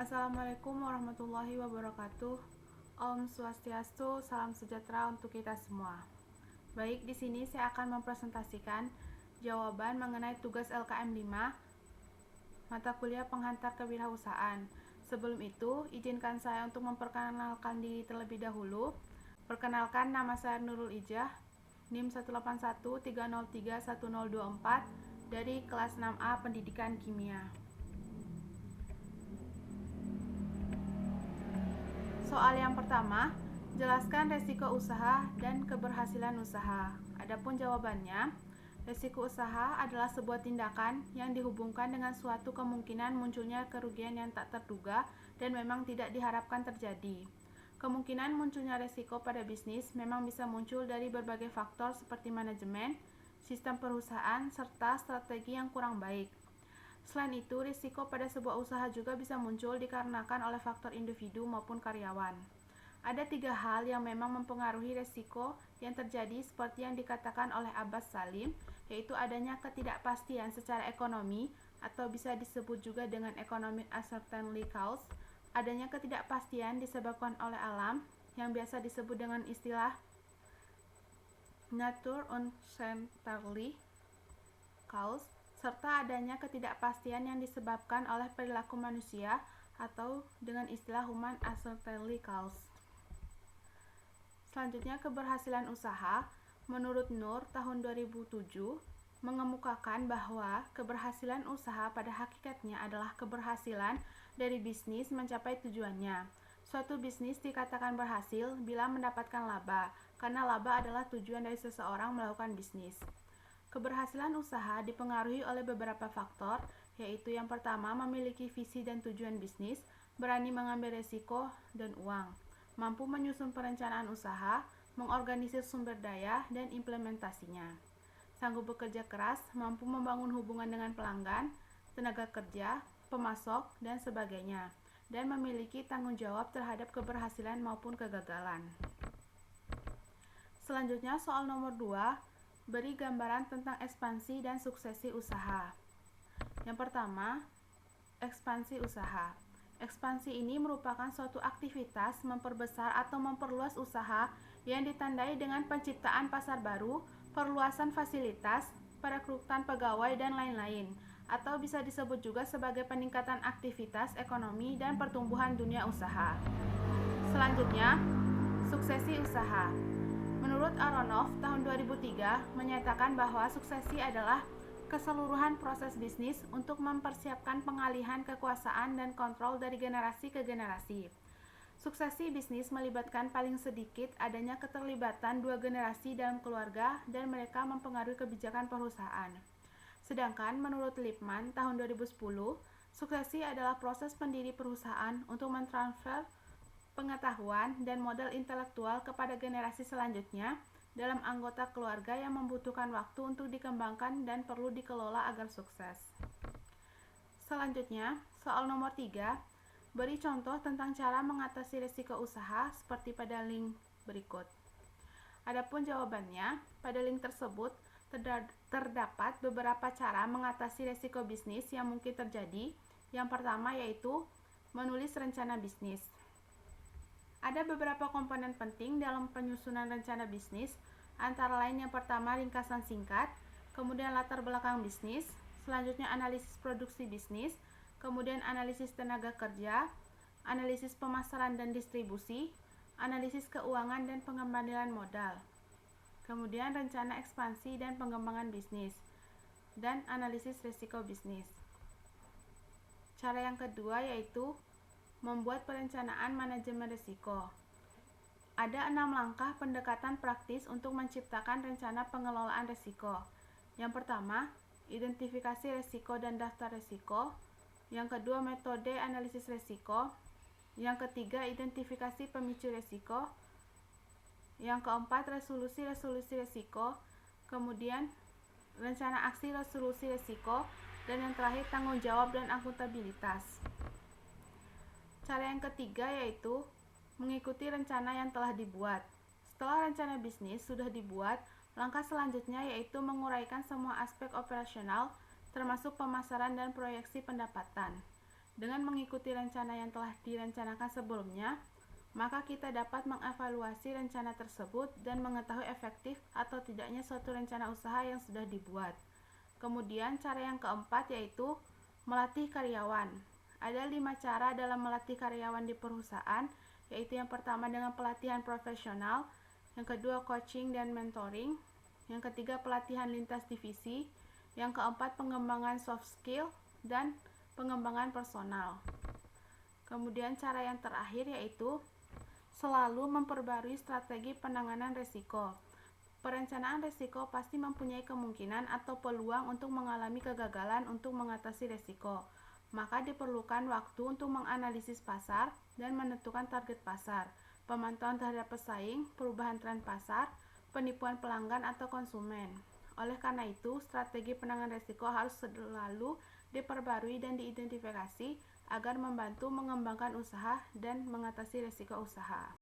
Assalamualaikum warahmatullahi wabarakatuh. Om Swastiastu, salam sejahtera untuk kita semua. Baik, di sini saya akan mempresentasikan jawaban mengenai tugas LKM 5 mata kuliah penghantar kewirausahaan. Sebelum itu, izinkan saya untuk memperkenalkan diri terlebih dahulu. Perkenalkan, nama saya Nurul Ijah, NIM 181303124 dari kelas 6A Pendidikan Kimia. Soal yang pertama, jelaskan resiko usaha dan keberhasilan usaha. Adapun jawabannya, resiko usaha adalah sebuah tindakan yang dihubungkan dengan suatu kemungkinan munculnya kerugian yang tak terduga dan memang tidak diharapkan terjadi. Kemungkinan munculnya resiko pada bisnis memang bisa muncul dari berbagai faktor seperti manajemen, sistem perusahaan, serta strategi yang kurang baik. Selain itu, risiko pada sebuah usaha juga bisa muncul dikarenakan oleh faktor individu maupun karyawan. Ada 3 hal yang memang mempengaruhi risiko yang terjadi seperti yang dikatakan oleh Abbas Salim, yaitu adanya ketidakpastian secara ekonomi atau bisa disebut juga dengan economic uncertainty cause, adanya ketidakpastian disebabkan oleh alam yang biasa disebut dengan istilah nature uncertainty cause, serta adanya ketidakpastian yang disebabkan oleh perilaku manusia atau dengan istilah human uncertainty cause. Selanjutnya, keberhasilan usaha. Menurut Nur tahun 2007 mengemukakan bahwa keberhasilan usaha pada hakikatnya adalah keberhasilan dari bisnis mencapai tujuannya. Suatu bisnis dikatakan berhasil bila mendapatkan laba, karena laba adalah tujuan dari seseorang melakukan bisnis. Keberhasilan usaha dipengaruhi oleh beberapa faktor, yaitu yang pertama, memiliki visi dan tujuan bisnis, berani mengambil resiko, dan uang. Mampu menyusun perencanaan usaha, mengorganisir sumber daya, dan implementasinya. Sanggup bekerja keras, mampu membangun hubungan dengan pelanggan, tenaga kerja, pemasok, dan sebagainya, dan memiliki tanggung jawab terhadap keberhasilan maupun kegagalan. Selanjutnya, soal nomor 2, beri gambaran tentang ekspansi dan suksesi usaha. Yang pertama, ekspansi usaha. Ekspansi ini merupakan suatu aktivitas memperbesar atau memperluas usaha yang ditandai dengan penciptaan pasar baru, perluasan fasilitas, perekrutan pegawai, dan lain-lain, atau bisa disebut juga sebagai peningkatan aktivitas ekonomi dan pertumbuhan dunia usaha. Selanjutnya, suksesi usaha. Menurut Aronoff tahun 2003 menyatakan bahwa suksesi adalah keseluruhan proses bisnis untuk mempersiapkan pengalihan kekuasaan dan kontrol dari generasi ke generasi. Suksesi bisnis melibatkan paling sedikit adanya keterlibatan 2 generasi dalam keluarga dan mereka mempengaruhi kebijakan perusahaan. Sedangkan menurut Lipman tahun 2010, suksesi adalah proses pendiri perusahaan untuk mentransfer pengetahuan dan modal intelektual kepada generasi selanjutnya dalam anggota keluarga yang membutuhkan waktu untuk dikembangkan dan perlu dikelola agar sukses. Selanjutnya, soal nomor 3, beri contoh tentang cara mengatasi risiko usaha seperti pada link berikut. Adapun jawabannya, pada link tersebut terdapat beberapa cara mengatasi risiko bisnis yang mungkin terjadi. Yang pertama yaitu menulis rencana bisnis. Ada beberapa komponen penting dalam penyusunan rencana bisnis, antara lain yang pertama ringkasan singkat, kemudian latar belakang bisnis, selanjutnya analisis produksi bisnis, kemudian analisis tenaga kerja, analisis pemasaran dan distribusi, analisis keuangan dan pengembalian modal, kemudian rencana ekspansi dan pengembangan bisnis, dan analisis risiko bisnis. Cara yang kedua yaitu membuat perencanaan manajemen risiko. Ada 6 langkah pendekatan praktis untuk menciptakan rencana pengelolaan risiko. Yang pertama, identifikasi risiko dan daftar risiko. Yang kedua, metode analisis risiko. Yang ketiga, identifikasi pemicu risiko. Yang keempat, resolusi risiko. Kemudian, rencana aksi resolusi risiko. Dan yang terakhir, tanggung jawab dan akuntabilitas. Cara yang ketiga yaitu mengikuti rencana yang telah dibuat. Setelah rencana bisnis sudah dibuat, langkah selanjutnya yaitu menguraikan semua aspek operasional termasuk pemasaran dan proyeksi pendapatan. Dengan mengikuti rencana yang telah direncanakan sebelumnya, maka kita dapat mengevaluasi rencana tersebut dan mengetahui efektif atau tidaknya suatu rencana usaha yang sudah dibuat. Kemudian cara yang keempat yaitu melatih karyawan. Ada 5 cara dalam melatih karyawan di perusahaan, yaitu yang pertama dengan pelatihan profesional, yang kedua coaching dan mentoring, yang ketiga pelatihan lintas divisi, yang keempat pengembangan soft skill, dan pengembangan personal. Kemudian cara yang terakhir yaitu selalu memperbarui strategi penanganan risiko. Perencanaan risiko pasti mempunyai kemungkinan atau peluang untuk mengalami kegagalan untuk mengatasi risiko. Maka diperlukan waktu untuk menganalisis pasar dan menentukan target pasar, pemantauan terhadap pesaing, perubahan tren pasar, penipuan pelanggan atau konsumen. Oleh karena itu, strategi penanganan risiko harus selalu diperbarui dan diidentifikasi agar membantu mengembangkan usaha dan mengatasi risiko usaha.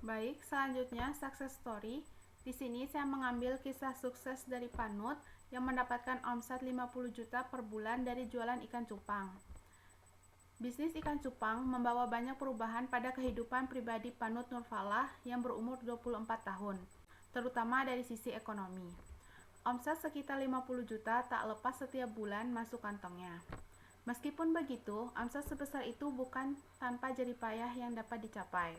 Baik, selanjutnya success story. Di sini saya mengambil kisah sukses dari Panut yang mendapatkan omset 50 juta per bulan dari jualan ikan cupang. Bisnis ikan cupang membawa banyak perubahan pada kehidupan pribadi Panut Nurfalah yang berumur 24 tahun, terutama dari sisi ekonomi. Omset sekitar 50 juta tak lepas setiap bulan masuk kantongnya. Meskipun begitu, omset sebesar itu bukan tanpa jerih payah yang dapat dicapai.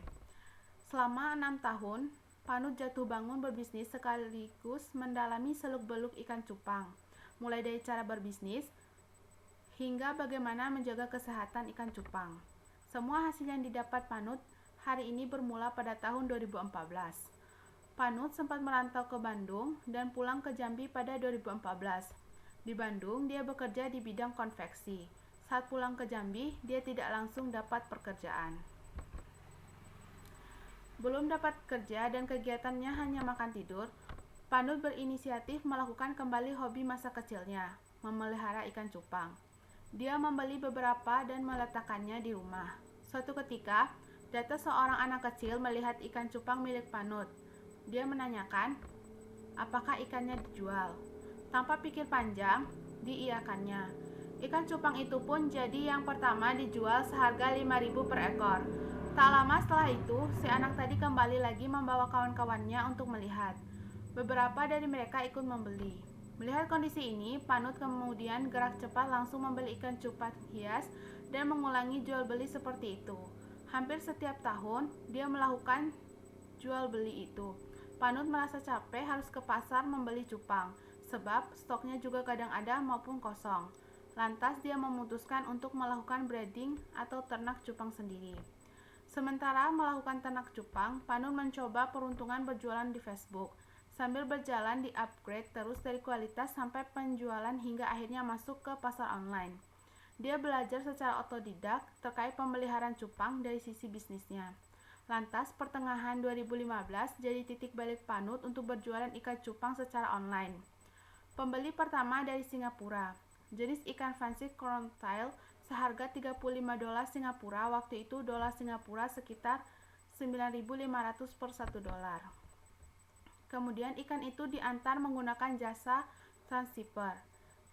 Selama 6 tahun, Panut jatuh bangun berbisnis sekaligus mendalami seluk-beluk ikan cupang, mulai dari cara berbisnis hingga bagaimana menjaga kesehatan ikan cupang. Semua hasil yang didapat Panut hari ini bermula pada tahun 2014. Panut sempat merantau ke Bandung dan pulang ke Jambi pada 2014. Di Bandung, dia bekerja di bidang konveksi. Saat pulang ke Jambi, dia tidak langsung dapat pekerjaan. Belum dapat kerja dan kegiatannya hanya makan tidur, Panut berinisiatif melakukan kembali hobi masa kecilnya, memelihara ikan cupang. Dia membeli beberapa dan meletakkannya di rumah. Suatu ketika, datang seorang anak kecil melihat ikan cupang milik Panut. Dia menanyakan, apakah ikannya dijual? Tanpa pikir panjang, diiyakannya. Ikan cupang itu pun jadi yang pertama dijual seharga 5.000 per ekor. Tak lama setelah itu, si anak tadi kembali lagi membawa kawan-kawannya untuk melihat. Beberapa dari mereka ikut membeli. Melihat kondisi ini, Panut kemudian gerak cepat langsung membeli ikan cupang hias dan mengulangi jual beli seperti itu. Hampir setiap tahun, dia melakukan jual beli itu. Panut merasa capek harus ke pasar membeli cupang, sebab stoknya juga kadang ada maupun kosong. Lantas dia memutuskan untuk melakukan breeding atau ternak cupang sendiri. Sementara melakukan ternak cupang, Panut mencoba peruntungan berjualan di Facebook. Sambil berjalan di-upgrade terus dari kualitas sampai penjualan hingga akhirnya masuk ke pasar online. Dia belajar secara otodidak terkait pemeliharaan cupang dari sisi bisnisnya. Lantas, pertengahan 2015 jadi titik balik Panut untuk berjualan ikan cupang secara online. Pembeli pertama dari Singapura, jenis ikan fancy crowntail seharga 35 dolar Singapura, waktu itu dolar Singapura sekitar 9.500 per 1 dolar. Kemudian ikan itu diantar menggunakan jasa transhipper,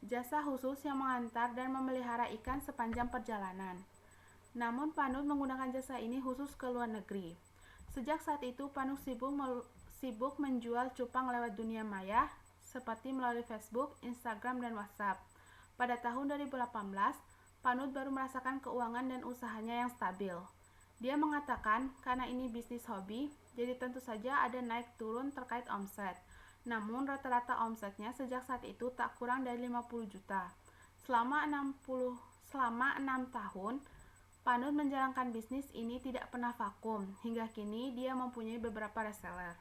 jasa khusus yang mengantar dan memelihara ikan sepanjang perjalanan. Namun Panut menggunakan jasa ini khusus ke luar negeri. Sejak saat itu Panut sibuk menjual cupang lewat dunia maya seperti melalui Facebook, Instagram, dan WhatsApp. Pada tahun 2018, Panut baru merasakan keuangan dan usahanya yang stabil. Dia mengatakan karena ini bisnis hobi, jadi tentu saja ada naik turun terkait omset. Namun rata-rata omsetnya sejak saat itu tak kurang dari 50 juta. Selama 6 tahun, Panut menjalankan bisnis ini tidak pernah vakum. Hingga kini dia mempunyai beberapa reseller.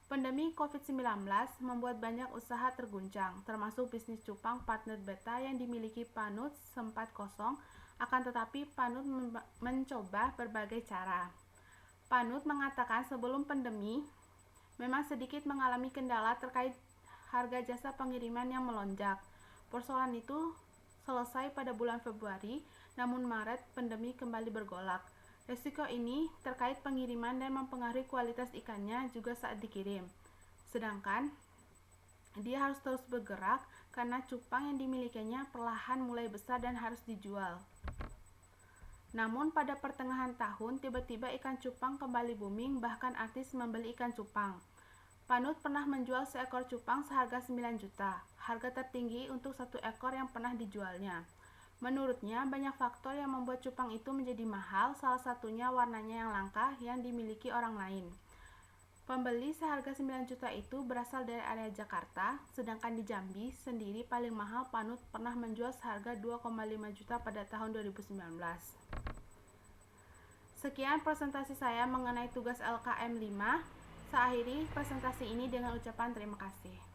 Pandemi COVID-19 membuat banyak usaha terguncang, termasuk bisnis cupang partner beta yang dimiliki Panut sempat kosong, akan tetapi Panut mencoba berbagai cara. Panut mengatakan sebelum pandemi, memang sedikit mengalami kendala terkait harga jasa pengiriman yang melonjak. Persoalan itu selesai pada bulan Februari, namun Maret pandemi kembali bergolak. Risiko ini terkait pengiriman dan mempengaruhi kualitas ikannya juga saat dikirim. Sedangkan dia harus terus bergerak karena cupang yang dimilikinya perlahan mulai besar dan harus dijual. Namun pada pertengahan tahun, tiba-tiba ikan cupang kembali booming, bahkan artis membeli ikan cupang. Panut pernah menjual seekor cupang seharga 9 juta, harga tertinggi untuk satu ekor yang pernah dijualnya. Menurutnya, banyak faktor yang membuat cupang itu menjadi mahal, salah satunya warnanya yang langka yang dimiliki orang lain. Pembeli seharga 9 juta itu berasal dari area Jakarta, sedangkan di Jambi sendiri paling mahal Panut pernah menjual seharga 2,5 juta pada tahun 2019. Sekian presentasi saya mengenai tugas LKM 5. Saya akhiri presentasi ini dengan ucapan terima kasih.